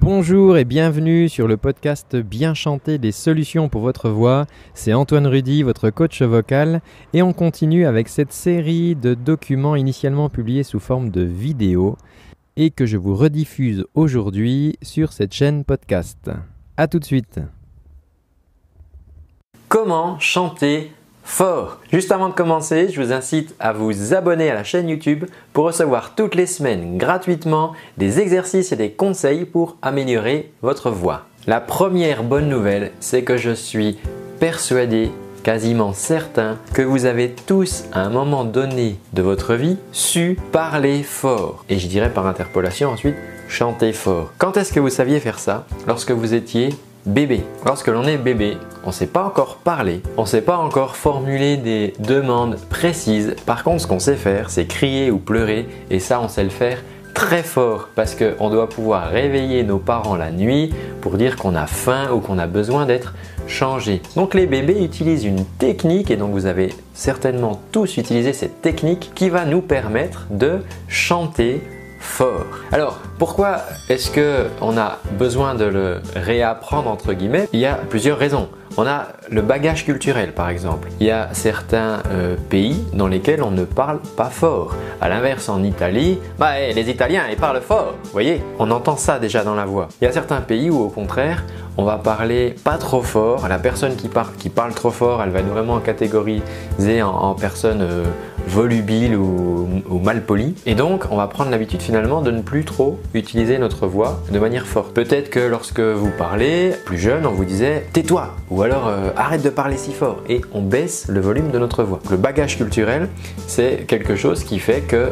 Bonjour et bienvenue sur le podcast Bien chanter des solutions pour votre voix. C'est Antoine Rudy, votre coach vocal, et on continue avec cette série de documents initialement publiés sous forme de vidéo et que je vous rediffuse aujourd'hui sur cette chaîne podcast. A tout de suite. Comment chanter fort? Juste avant de commencer, je vous incite à vous abonner à la chaîne YouTube pour recevoir toutes les semaines gratuitement des exercices et des conseils pour améliorer votre voix. La première bonne nouvelle, c'est que je suis persuadé, quasiment certain, que vous avez tous à un moment donné de votre vie su parler fort. Et je dirais par interpolation ensuite, chanter fort. Quand est-ce que vous saviez faire ça? Lorsque vous étiez bébé. Lorsque l'on est bébé, on ne sait pas encore parler, on ne sait pas encore formuler des demandes précises. Par contre, ce qu'on sait faire, c'est crier ou pleurer, et ça, on sait le faire très fort parce qu'on doit pouvoir réveiller nos parents la nuit pour dire qu'on a faim ou qu'on a besoin d'être changé. Donc les bébés utilisent une technique, et donc vous avez certainement tous utilisé cette technique qui va nous permettre de chanter fort. Alors, pourquoi est-ce qu'on a besoin de le réapprendre entre guillemets? Il y a plusieurs raisons. On a le bagage culturel par exemple. Il y a certains pays dans lesquels on ne parle pas fort. À l'inverse, en Italie, les Italiens ils parlent fort. Vous voyez, on entend ça déjà dans la voix. Il y a certains pays où au contraire, on va parler pas trop fort. La personne qui parle trop fort, elle va être vraiment catégorisée en personne volubile ou mal polie. Et donc, on va prendre l'habitude finalement de ne plus trop utiliser notre voix de manière forte. Peut-être que lorsque vous parlez, plus jeune, on vous disait « tais-toi » ou alors « arrête de parler si fort » et on baisse le volume de notre voix. Le bagage culturel, c'est quelque chose qui fait que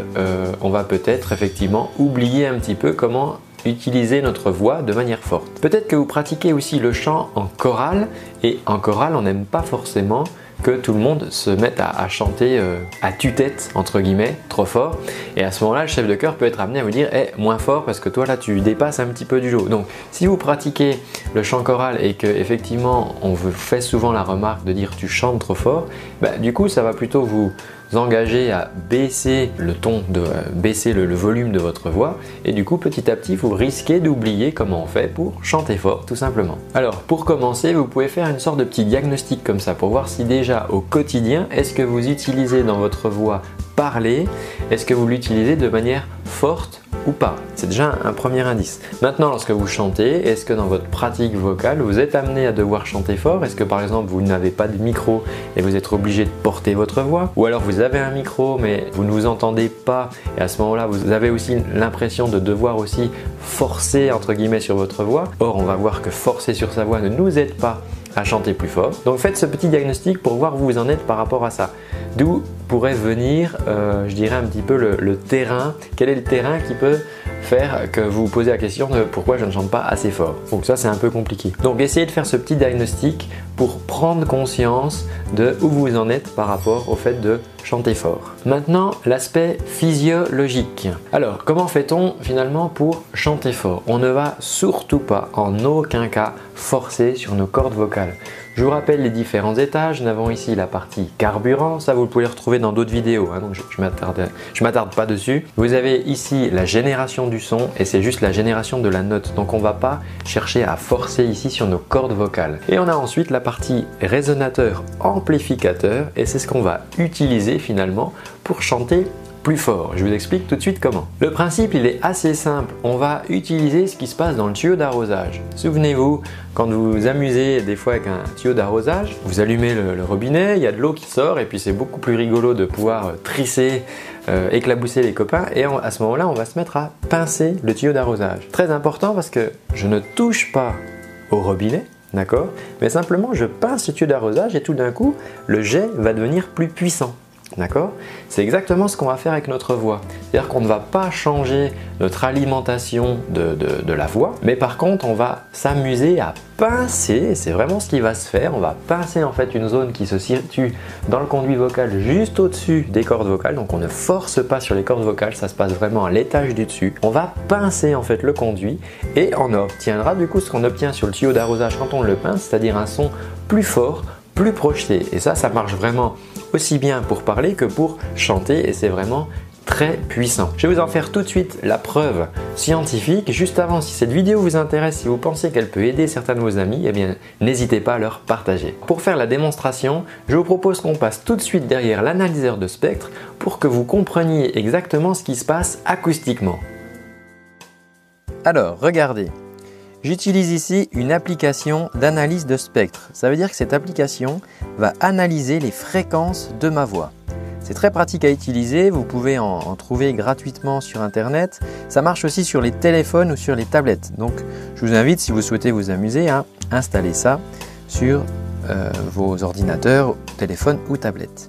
on va peut-être effectivement oublier un petit peu comment utiliser notre voix de manière forte. Peut-être que vous pratiquez aussi le chant en chorale, et en chorale, on n'aime pas forcément que tout le monde se mette à chanter à tue-tête, entre guillemets, trop fort. Et à ce moment-là, le chef de chœur peut être amené à vous dire moins fort parce que toi là tu dépasses un petit peu du lot. Donc si vous pratiquez le chant choral et que effectivement on vous fait souvent la remarque de dire tu chantes trop fort, du coup ça va plutôt vous engager à baisser le ton, baisser le volume de votre voix, et du coup petit à petit vous risquez d'oublier comment on fait pour chanter fort tout simplement. Alors pour commencer, vous pouvez faire une sorte de petit diagnostic comme ça pour voir si déjà au quotidien, est-ce que vous utilisez dans votre voix parler, est-ce que vous l'utilisez de manière forte ou pas? C'est déjà un premier indice. Maintenant, lorsque vous chantez, est-ce que dans votre pratique vocale, vous êtes amené à devoir chanter fort? Est-ce que par exemple, vous n'avez pas de micro et vous êtes obligé de porter votre voix? Ou alors vous avez un micro mais vous ne vous entendez pas, et à ce moment-là, vous avez aussi l'impression de devoir aussi forcer entre guillemets sur votre voix. Or, on va voir que forcer sur sa voix ne nous aide pas à chanter plus fort. Donc faites ce petit diagnostic pour voir où vous en êtes par rapport à ça. D'où pourrait venir, je dirais un petit peu le terrain. Quel est le terrain qui peut faire que vous vous posez la question de pourquoi je ne chante pas assez fort? Donc ça c'est un peu compliqué. Donc essayez de faire ce petit diagnostic pour prendre conscience de où vous en êtes par rapport au fait de chanter fort. Maintenant, l'aspect physiologique. Alors, comment fait-on finalement pour chanter fort? On ne va surtout pas, en aucun cas, forcer sur nos cordes vocales. Je vous rappelle les différents étages. Nous avons ici la partie carburant, ça vous pouvez le retrouver dans d'autres vidéos, donc je m'attarde pas dessus. Vous avez ici la génération du son, et c'est juste la génération de la note, donc on ne va pas chercher à forcer ici sur nos cordes vocales. Et on a ensuite la partie résonateur amplificateur, et c'est ce qu'on va utiliser finalement pour chanter plus fort. Je vous explique tout de suite comment. Le principe il est assez simple, on va utiliser ce qui se passe dans le tuyau d'arrosage. Souvenez-vous, quand vous vous amusez des fois avec un tuyau d'arrosage, vous allumez le robinet, il y a de l'eau qui sort, et puis c'est beaucoup plus rigolo de pouvoir trisser, éclabousser les copains, et à ce moment-là on va se mettre à pincer le tuyau d'arrosage. Très important parce que je ne touche pas au robinet, d'accord, mais simplement je pince le tuyau d'arrosage et tout d'un coup le jet va devenir plus puissant. D'accord? C'est exactement ce qu'on va faire avec notre voix. C'est-à-dire qu'on ne va pas changer notre alimentation de la voix, mais par contre on va s'amuser à pincer, c'est vraiment ce qui va se faire, on va pincer en fait une zone qui se situe dans le conduit vocal juste au-dessus des cordes vocales, donc on ne force pas sur les cordes vocales, ça se passe vraiment à l'étage du dessus. On va pincer en fait le conduit et on obtiendra du coup ce qu'on obtient sur le tuyau d'arrosage quand on le pince, c'est-à-dire un son plus fort, plus projeté. Et ça marche vraiment aussi bien pour parler que pour chanter, et c'est vraiment très puissant. Je vais vous en faire tout de suite la preuve scientifique. Juste avant, si cette vidéo vous intéresse, si vous pensez qu'elle peut aider certains de vos amis, eh bien n'hésitez pas à leur partager. Pour faire la démonstration, je vous propose qu'on passe tout de suite derrière l'analyseur de spectre pour que vous compreniez exactement ce qui se passe acoustiquement. Alors, regardez. J'utilise ici une application d'analyse de spectre. Ça veut dire que cette application va analyser les fréquences de ma voix. C'est très pratique à utiliser, vous pouvez en trouver gratuitement sur internet. Ça marche aussi sur les téléphones ou sur les tablettes. Donc je vous invite, si vous souhaitez vous amuser, à installer ça sur vos ordinateurs, téléphones ou tablettes.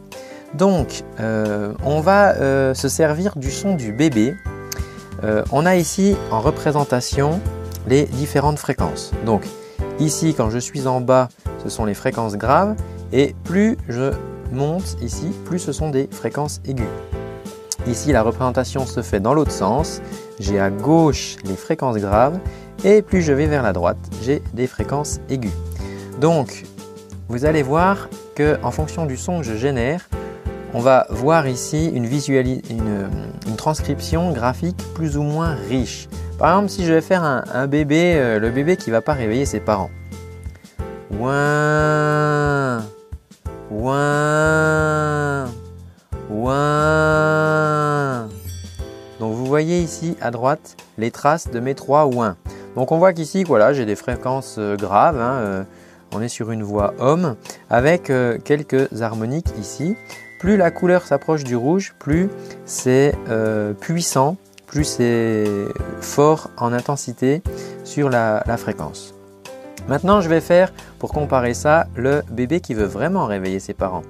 Donc on va se servir du son du bébé. On a ici en représentation les différentes fréquences. Donc ici, quand je suis en bas, ce sont les fréquences graves, et plus je monte ici, plus ce sont des fréquences aiguës. Ici, la représentation se fait dans l'autre sens. J'ai à gauche les fréquences graves, et plus je vais vers la droite, j'ai des fréquences aiguës. Donc vous allez voir que en fonction du son que je génère, on va voir ici une transcription graphique plus ou moins riche. Par exemple, si je vais faire un bébé, le bébé qui ne va pas réveiller ses parents. Ouin, ouin, ouin. Donc vous voyez ici à droite les traces de mes 3 ouins. Donc on voit qu'ici, voilà, j'ai des fréquences graves. On est sur une voix homme avec quelques harmoniques ici. Plus la couleur s'approche du rouge, plus c'est puissant, plus c'est fort en intensité sur la fréquence. Maintenant, je vais faire, pour comparer ça, le bébé qui veut vraiment réveiller ses parents.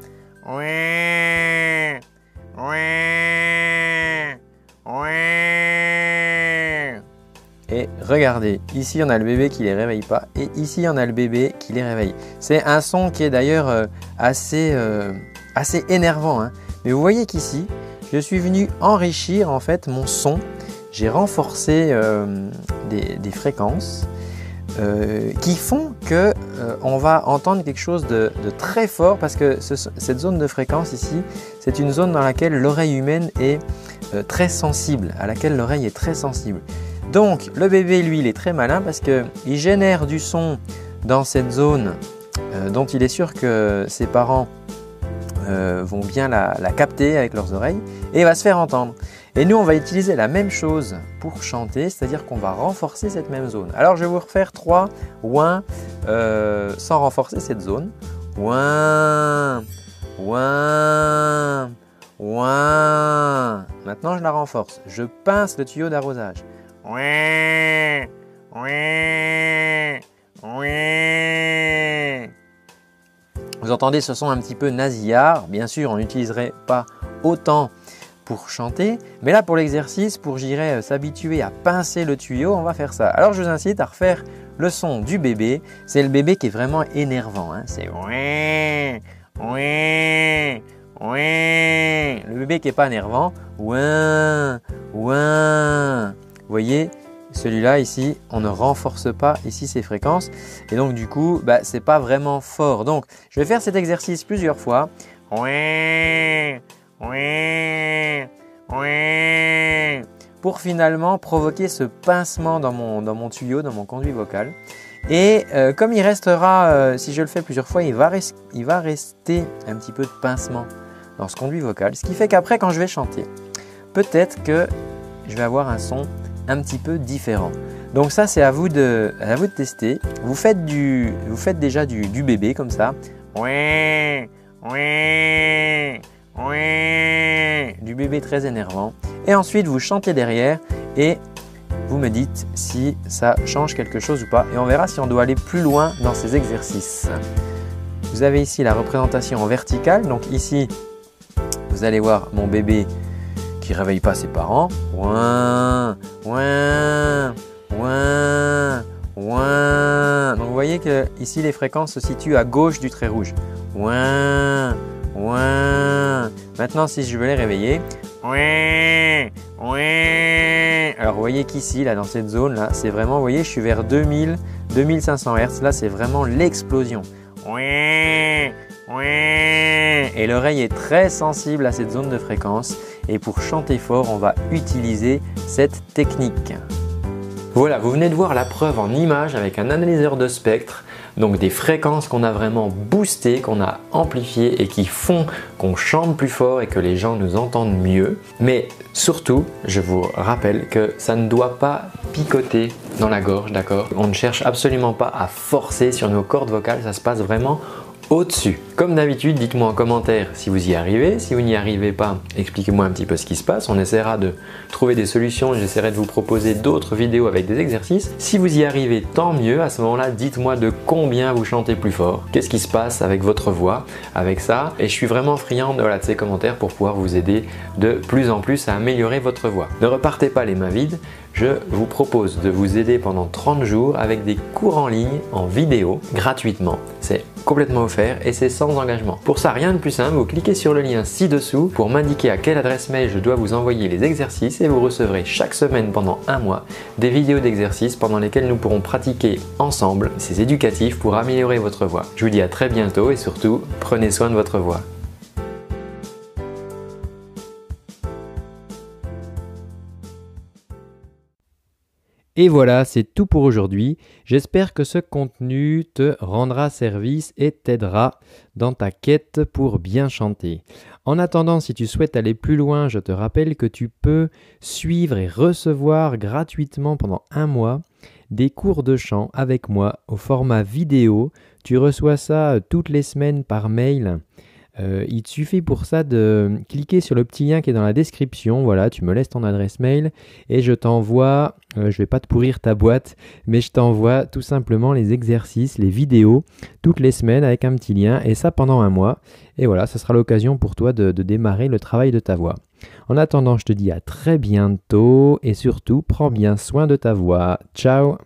Et regardez, ici on a le bébé qui ne les réveille pas et ici on a le bébé qui les réveille. C'est un son qui est d'ailleurs assez énervant. Mais vous voyez qu'ici, je suis venu enrichir en fait mon son. J'ai renforcé des fréquences qui font que on va entendre quelque chose de très fort parce que cette zone de fréquence ici, c'est une zone dans laquelle l'oreille humaine est très sensible, à laquelle l'oreille est très sensible. Donc le bébé, lui, il est très malin parce qu'il génère du son dans cette zone dont il est sûr que ses parents vont bien la capter avec leurs oreilles et il va se faire entendre. Et nous, on va utiliser la même chose pour chanter, c'est-à-dire qu'on va renforcer cette même zone. Alors, je vais vous refaire 3 ouin sans renforcer cette zone. Ouin, ouin, ouin. Maintenant, je la renforce. Je pince le tuyau d'arrosage. Ouin, ouin, ouin. Vous entendez ce son un petit peu nasillard. Bien sûr, on n'utiliserait pas autant pour chanter, mais là pour l'exercice, pour s'habituer à pincer le tuyau, on va faire ça. Alors je vous incite à refaire le son du bébé. C'est le bébé qui est vraiment énervant. C'est ouin, ouin, ouin. Le bébé qui n'est pas énervant. Ouin, ouin. Vous voyez, celui-là ici, on ne renforce pas ici ses fréquences et donc du coup, c'est pas vraiment fort. Donc je vais faire cet exercice plusieurs fois. Ouin, ouin, ouin, pour finalement provoquer ce pincement dans mon tuyau, dans mon conduit vocal. Et comme il restera, si je le fais plusieurs fois, il va rester un petit peu de pincement dans ce conduit vocal. Ce qui fait qu'après, quand je vais chanter, peut-être que je vais avoir un son un petit peu différent. Donc ça, c'est à vous de tester. Vous faites déjà du bébé comme ça. Ouin, ouin, ouin. Du bébé très énervant. Et ensuite, vous chantez derrière et vous me dites si ça change quelque chose ou pas. Et on verra si on doit aller plus loin dans ces exercices. Vous avez ici la représentation en verticale. Donc ici, vous allez voir mon bébé qui ne réveille pas ses parents. Ouin, ouin, ouin, ouin. Donc vous voyez que ici les fréquences se situent à gauche du trait rouge. Ouin, ouin. Maintenant si je veux les réveiller. Ouin, ouin. Alors vous voyez qu'ici, là dans cette zone là, c'est vraiment, vous voyez, je suis vers 2000, 2500 Hz. Là c'est vraiment l'explosion. Ouin, ouin. Et l'oreille est très sensible à cette zone de fréquence. et pour chanter fort, on va utiliser cette technique. Voilà, vous venez de voir la preuve en image avec un analyseur de spectre, donc des fréquences qu'on a vraiment boostées, qu'on a amplifiées et qui font qu'on chante plus fort et que les gens nous entendent mieux. Mais surtout, je vous rappelle que ça ne doit pas picoter dans la gorge, d'accord? On ne cherche absolument pas à forcer sur nos cordes vocales, ça se passe vraiment au-dessus. Comme d'habitude, dites-moi en commentaire si vous y arrivez. Si vous n'y arrivez pas, expliquez-moi un petit peu ce qui se passe. On essaiera de trouver des solutions. J'essaierai de vous proposer d'autres vidéos avec des exercices. Si vous y arrivez, tant mieux. À ce moment-là, dites-moi de combien vous chantez plus fort. Qu'est-ce qui se passe avec votre voix, avec ça. Et je suis vraiment friand de ces commentaires pour pouvoir vous aider de plus en plus à améliorer votre voix. Ne repartez pas les mains vides. Je vous propose de vous aider pendant 30 jours avec des cours en ligne en vidéo gratuitement. C'est complètement offert et c'est sans engagement. Pour ça, rien de plus simple, vous cliquez sur le lien ci-dessous pour m'indiquer à quelle adresse mail je dois vous envoyer les exercices et vous recevrez chaque semaine pendant un mois des vidéos d'exercices pendant lesquelles nous pourrons pratiquer ensemble ces éducatifs pour améliorer votre voix. Je vous dis à très bientôt et surtout, prenez soin de votre voix. Et voilà, c'est tout pour aujourd'hui. J'espère que ce contenu te rendra service et t'aidera dans ta quête pour bien chanter. En attendant, si tu souhaites aller plus loin, je te rappelle que tu peux suivre et recevoir gratuitement pendant un mois des cours de chant avec moi au format vidéo. Tu reçois ça toutes les semaines par mail. Il te suffit pour ça de cliquer sur le petit lien qui est dans la description. Voilà, tu me laisses ton adresse mail et je t'envoie, je vais pas te pourrir ta boîte, mais je t'envoie tout simplement les exercices, les vidéos toutes les semaines avec un petit lien et ça pendant un mois. Et voilà, ça sera l'occasion pour toi de démarrer le travail de ta voix. En attendant, je te dis à très bientôt et surtout, prends bien soin de ta voix. Ciao!